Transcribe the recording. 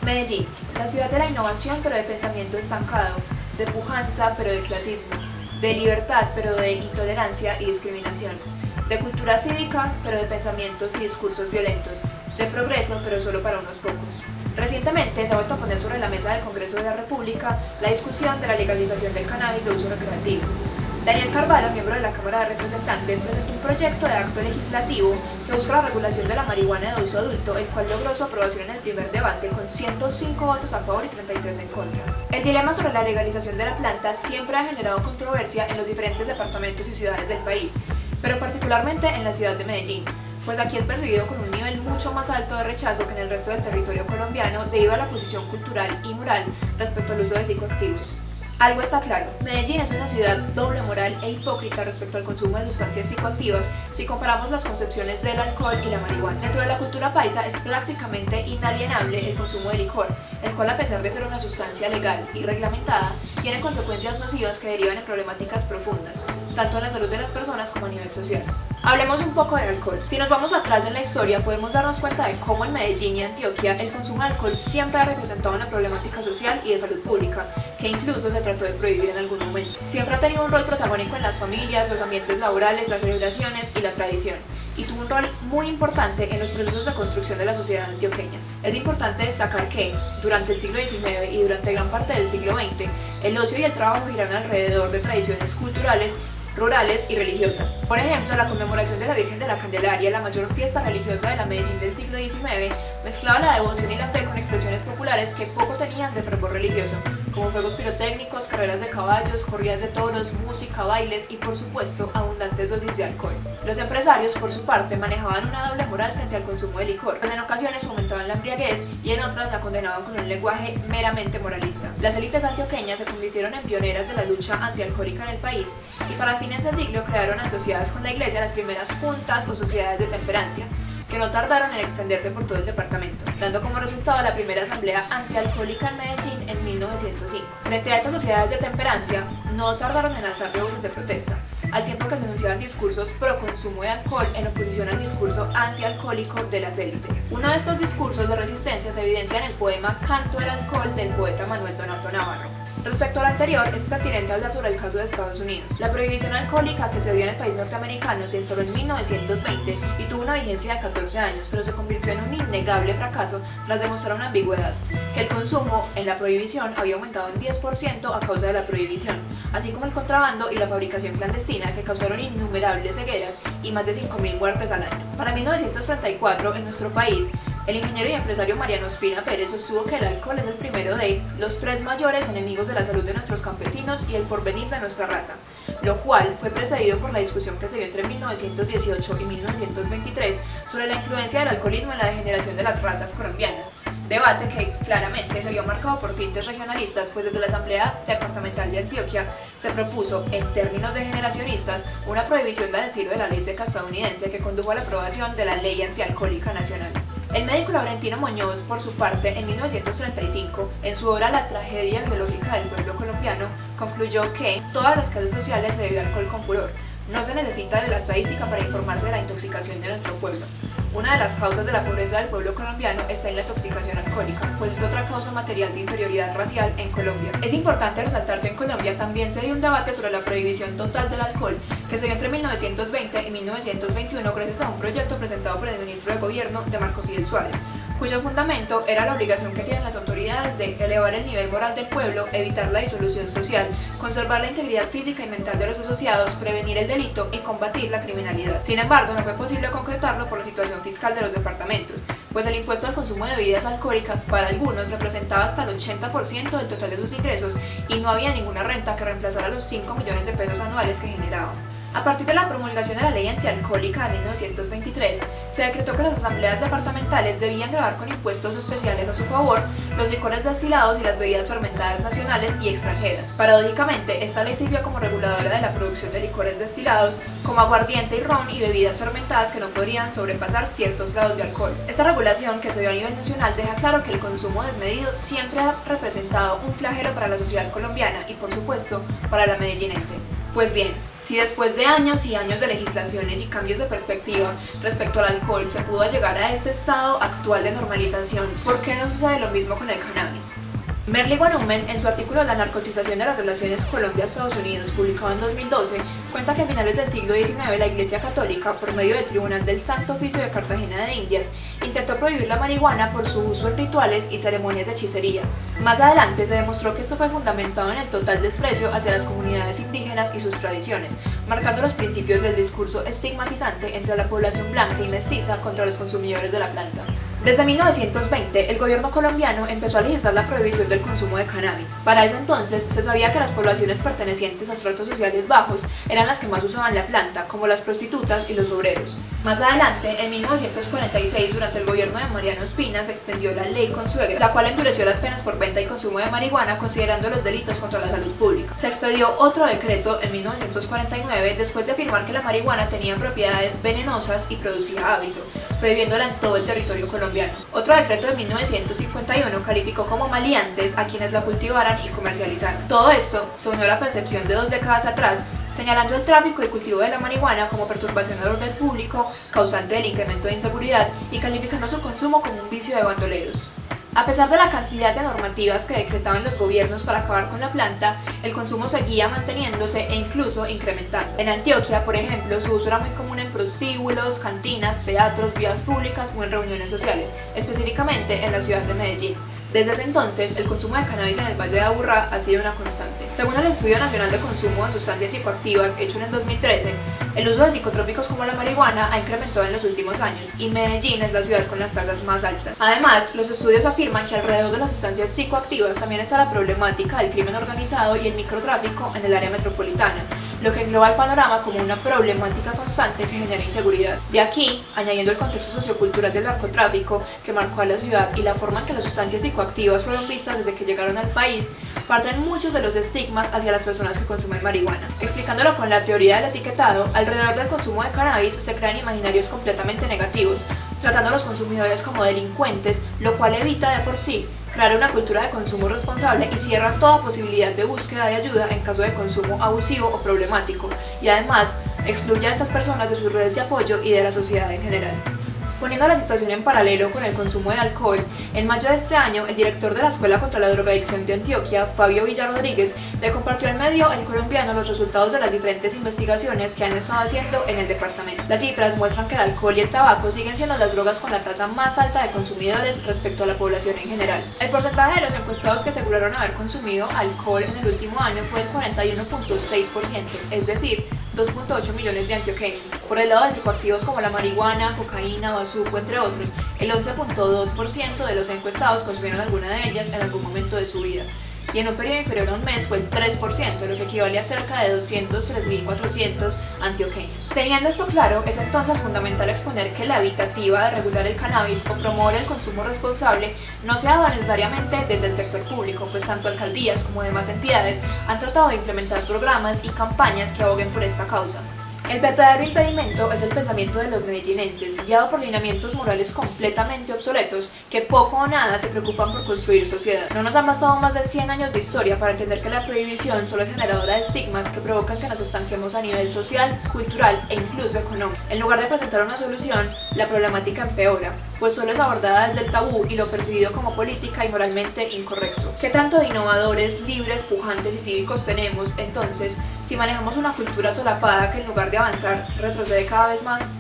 Medellín, la ciudad de la innovación pero de pensamiento estancado, de pujanza pero de clasismo, de libertad pero de intolerancia y discriminación, de cultura cívica pero de pensamientos y discursos violentos, de progreso pero solo para unos pocos. Recientemente se ha vuelto a poner sobre la mesa del Congreso de la República la discusión de la legalización del cannabis de uso recreativo. Daniel Carvalho, miembro de la Cámara de Representantes, presentó un proyecto de acto legislativo que busca la regulación de la marihuana de uso adulto, el cual logró su aprobación en el primer debate con 105 votos a favor y 33 en contra. El dilema sobre la legalización de la planta siempre ha generado controversia en los diferentes departamentos y ciudades del país, pero particularmente en la ciudad de Medellín, pues aquí es percibido con un nivel mucho más alto de rechazo que en el resto del territorio colombiano debido a la posición cultural y moral respecto al uso de psicoactivos. Algo está claro, Medellín es una ciudad doble moral e hipócrita respecto al consumo de sustancias psicoactivas si comparamos las concepciones del alcohol y la marihuana. Dentro de la cultura paisa es prácticamente inalienable el consumo de licor, el cual a pesar de ser una sustancia legal y reglamentada, tiene consecuencias nocivas que derivan en problemáticas profundas, tanto en la salud de las personas como a nivel social. Hablemos un poco del alcohol. Si nos vamos atrás en la historia, podemos darnos cuenta de cómo en Medellín y Antioquia el consumo de alcohol siempre ha representado una problemática social y de salud pública, que incluso se trató de prohibir en algún momento. Siempre ha tenido un rol protagónico en las familias, los ambientes laborales, las celebraciones y la tradición, y tuvo un rol muy importante en los procesos de construcción de la sociedad antioqueña. Es importante destacar que, durante el siglo XIX y durante gran parte del siglo XX, el ocio y el trabajo giraron alrededor de tradiciones culturales, rurales y religiosas. Por ejemplo, la conmemoración de la Virgen de la Candelaria, la mayor fiesta religiosa de la Medellín del siglo XIX, mezclaba la devoción y la fe con expresiones populares que poco tenían de fervor religioso, como fuegos pirotécnicos, carreras de caballos, corridas de toros, música, bailes y, por supuesto, abundantes dosis de alcohol. Los empresarios, por su parte, manejaban una doble moral frente al consumo de licor, pues en ocasiones fomentaban la embriaguez y en otras la condenaban con un lenguaje meramente moralista. Las élites antioqueñas se convirtieron en pioneras de la lucha antialcohólica en el país y para fines de siglo crearon asociadas con la iglesia las primeras juntas o sociedades de temperancia, que no tardaron en extenderse por todo el departamento, dando como resultado la primera asamblea antialcohólica en Medellín en 1905. Frente a estas sociedades de temperancia, no tardaron en alzarse voces de protesta, al tiempo que se anunciaban discursos pro consumo de alcohol en oposición al discurso antialcohólico de las élites. Uno de estos discursos de resistencia se evidencia en el poema Canto del Alcohol del poeta Manuel Donato Navarro. Respecto al anterior, es pertinente hablar sobre el caso de Estados Unidos. La prohibición alcohólica que se dio en el país norteamericano se instaló en 1920 y tuvo una vigencia de 14 años, pero se convirtió en un innegable fracaso tras demostrar una ambigüedad, que el consumo en la prohibición había aumentado en 10% a causa de la prohibición, así como el contrabando y la fabricación clandestina que causaron innumerables cegueras y más de 5.000 muertes al año. Para 1934, en nuestro país, el ingeniero y empresario Mariano Ospina Pérez sostuvo que el alcohol es el primero de los tres mayores enemigos de la salud de nuestros campesinos y el porvenir de nuestra raza, lo cual fue precedido por la discusión que se dio entre 1918 y 1923 sobre la influencia del alcoholismo en la degeneración de las razas colombianas, debate que claramente se vio marcado por tintes regionalistas, pues desde la Asamblea Departamental de Antioquia se propuso, en términos degeneracionistas, una prohibición del estilo de la ley seca estadounidense que condujo a la aprobación de la Ley Antialcohólica Nacional. El médico Laurentino Muñoz, por su parte, en 1935, en su obra La tragedia biológica del pueblo colombiano, concluyó que todas las clases sociales se bebe alcohol con furor. No se necesita de la estadística para informarse de la intoxicación de nuestro pueblo. Una de las causas de la pobreza del pueblo colombiano está en la intoxicación alcohólica, pues es otra causa material de inferioridad racial en Colombia. Es importante resaltar que en Colombia también se dio un debate sobre la prohibición total del alcohol, que se dio entre 1920 y 1921 gracias a un proyecto presentado por el ministro de Gobierno de Marco Fidel Suárez, cuyo fundamento era la obligación que tienen las autoridades de elevar el nivel moral del pueblo, evitar la disolución social, conservar la integridad física y mental de los asociados, prevenir el delito y combatir la criminalidad. Sin embargo, no fue posible concretarlo por la situación fiscal de los departamentos, pues el impuesto al consumo de bebidas alcohólicas para algunos representaba hasta el 80% del total de sus ingresos y no había ninguna renta que reemplazara los 5 millones de pesos anuales que generaban. A partir de la promulgación de la Ley Antialcohólica de 1923, se decretó que las asambleas departamentales debían gravar con impuestos especiales a su favor los licores destilados y las bebidas fermentadas nacionales y extranjeras. Paradójicamente, esta ley sirvió como reguladora de la producción de licores destilados, como aguardiente y ron y bebidas fermentadas que no podrían sobrepasar ciertos grados de alcohol. Esta regulación, que se dio a nivel nacional, deja claro que el consumo desmedido siempre ha representado un flagelo para la sociedad colombiana y, por supuesto, para la medellinense. Pues bien, si después de años y años de legislaciones y cambios de perspectiva respecto al alcohol se pudo llegar a este estado actual de normalización, ¿por qué no sucede lo mismo con el cannabis? Merli Guanumen, en su artículo La narcotización de las relaciones Colombia-Estados Unidos, publicado en 2012, cuenta que a finales del siglo XIX la Iglesia Católica, por medio del Tribunal del Santo Oficio de Cartagena de Indias, intentó prohibir la marihuana por su uso en rituales y ceremonias de hechicería. Más adelante se demostró que esto fue fundamentado en el total desprecio hacia las comunidades indígenas y sus tradiciones, marcando los principios del discurso estigmatizante entre la población blanca y mestiza contra los consumidores de la planta. Desde 1920, el gobierno colombiano empezó a legislar la prohibición del consumo de cannabis. Para ese entonces, se sabía que las poblaciones pertenecientes a estratos sociales bajos eran las que más usaban la planta, como las prostitutas y los obreros. Más adelante, en 1946, durante el gobierno de Mariano Ospina, se extendió la Ley Consuegra, la cual endureció las penas por venta y consumo de marihuana, considerando los delitos contra la salud pública. Se expedió otro decreto en 1949, después de afirmar que la marihuana tenía propiedades venenosas y producía hábito, prohibiéndola en todo el territorio colombiano. Otro decreto de 1951 calificó como maleantes a quienes la cultivaran y comercializaran. Todo esto se unió a la percepción de 2 décadas atrás, señalando el tráfico y cultivo de la marihuana como perturbación del orden público, causante del incremento de inseguridad y calificando su consumo como un vicio de bandoleros. A pesar de la cantidad de normativas que decretaban los gobiernos para acabar con la planta, el consumo seguía manteniéndose e incluso incrementando. En Antioquia, por ejemplo, su uso era muy común en prostíbulos, cantinas, teatros, vías públicas o en reuniones sociales, específicamente en la ciudad de Medellín. Desde ese entonces, el consumo de cannabis en el Valle de Aburrá ha sido una constante. Según el Estudio Nacional de Consumo de Sustancias Psicoactivas, hecho en el 2013, el uso de psicotrópicos como la marihuana ha incrementado en los últimos años y Medellín es la ciudad con las tasas más altas. Además, los estudios afirman que alrededor de las sustancias psicoactivas también está la problemática del crimen organizado y el microtráfico en el área metropolitana, lo que engloba el panorama como una problemática constante que genera inseguridad. De aquí, añadiendo el contexto sociocultural del narcotráfico que marcó a la ciudad y la forma en que las sustancias psicoactivas fueron vistas desde que llegaron al país, parten muchos de los estigmas hacia las personas que consumen marihuana. Explicándolo con la teoría del etiquetado, alrededor del consumo de cannabis se crean imaginarios completamente negativos, tratando a los consumidores como delincuentes, lo cual evita de por sí crear una cultura de consumo responsable y cierra toda posibilidad de búsqueda de ayuda en caso de consumo abusivo o problemático, y además excluye a estas personas de sus redes de apoyo y de la sociedad en general. Poniendo la situación en paralelo con el consumo de alcohol, en mayo de este año, el director de la Escuela contra la Drogadicción de Antioquia, Fabio Villa Rodríguez, le compartió al medio El Colombiano los resultados de las diferentes investigaciones que han estado haciendo en el departamento. Las cifras muestran que el alcohol y el tabaco siguen siendo las drogas con la tasa más alta de consumidores respecto a la población en general. El porcentaje de los encuestados que aseguraron haber consumido alcohol en el último año fue del 41.6%, es decir, 2.8 millones de antioqueños. Por el lado de psicoactivos como la marihuana, cocaína, bazuco, entre otros, el 11.2% de los encuestados consumieron alguna de ellas en algún momento de su vida. Y en un periodo inferior a un mes fue el 3%, lo que equivale a cerca de 203.400 antioqueños. Teniendo esto claro, es entonces fundamental exponer que la evitativa de regular el cannabis o promover el consumo responsable no se ha dado necesariamente desde el sector público, pues tanto alcaldías como demás entidades han tratado de implementar programas y campañas que aboguen por esta causa. El verdadero impedimento es el pensamiento de los medellinenses, guiado por lineamientos morales completamente obsoletos que poco o nada se preocupan por construir sociedad. No nos han bastado más de 100 años de historia para entender que la prohibición solo es generadora de estigmas que provocan que nos estanquemos a nivel social, cultural e incluso económico. En lugar de presentar una solución, la problemática empeora, pues solo es abordada desde el tabú y lo percibido como política y moralmente incorrecto. ¿Qué tanto de innovadores, libres, pujantes y cívicos tenemos, entonces, si manejamos una cultura solapada que en lugar de avanzar, retrocede cada vez más?